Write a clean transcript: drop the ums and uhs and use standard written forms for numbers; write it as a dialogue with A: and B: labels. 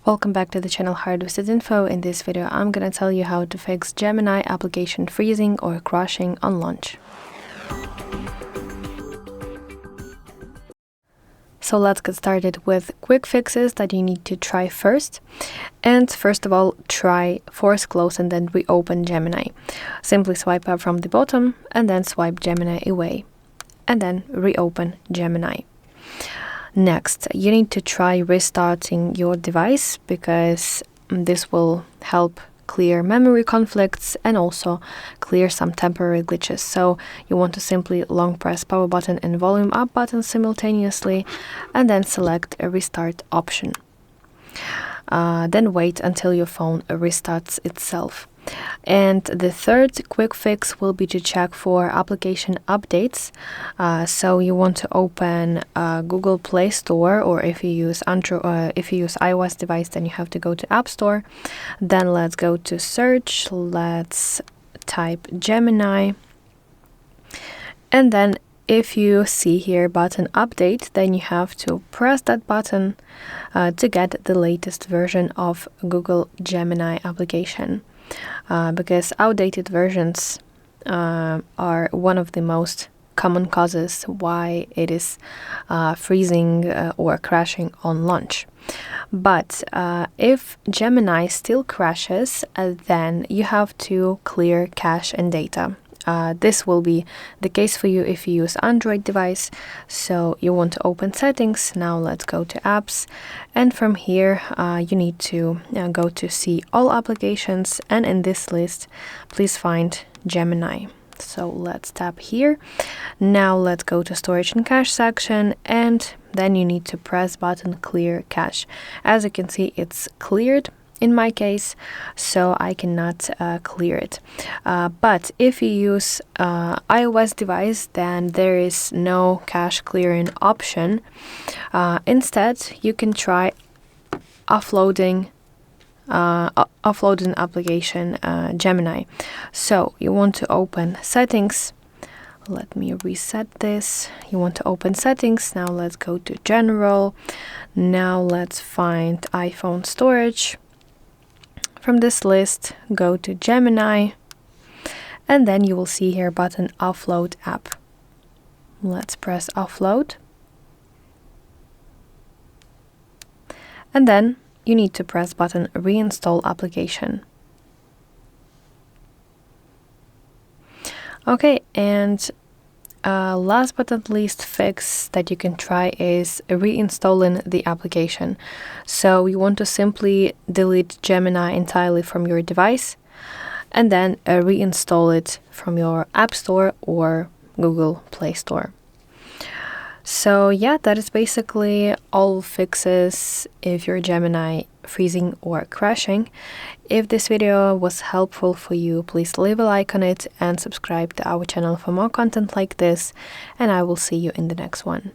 A: Welcome back to the channel HardReset.Info. In this video, I'm gonna tell you how to fix Gemini application freezing or crashing on launch. So let's get started with quick fixes that you need to try first. And first of all, try force close and then reopen Gemini. Simply swipe up from the bottom and then swipe Gemini away. And then reopen Gemini. Next, you need to try restarting your device because this will help clear memory conflicts and also clear some temporary glitches. So you want to simply long press power button and volume up button simultaneously and then select a restart option. Then wait until your phone restarts itself. And the third quick fix will be to check for application updates. So you want to open Google Play Store, or if you use iOS device, then you have to go to App Store. Then let's go to search. Let's type Gemini, and then if you see here button update, then you have to press that button to get the latest version of Google Gemini application. Because outdated versions are one of the most common causes why it is freezing or crashing on launch. But if Gemini still crashes, then you have to clear cache and data. This will be the case for you if you use Android device. So you want to open settings. Now let's go to apps, and from here you need to go to see all applications, and in this list please find Gemini. So let's tap here. Now let's go to storage and cache section, and then you need to press button clear cache. As you can see, it's cleared in my case, so I cannot clear it. But if you use iOS device, then there is no cache clearing option. Instead, you can try offloading application Gemini. So you want to open settings. Let me reset this. You want to open settings. Now let's go to general. Now let's find iPhone storage. From this list, go to Gemini, and then you will see here button Offload app. Let's press Offload. And then you need to press button Reinstall application. Okay, and last but not least fix that you can try is reinstalling the application. So you want to simply delete Gemini entirely from your device and then reinstall it from your App Store or Google Play Store. So yeah, that is basically all fixes if your Gemini freezing or crashing. If this video was helpful for you, please leave a like on it and subscribe to our channel for more content like this, and I will see you in the next one.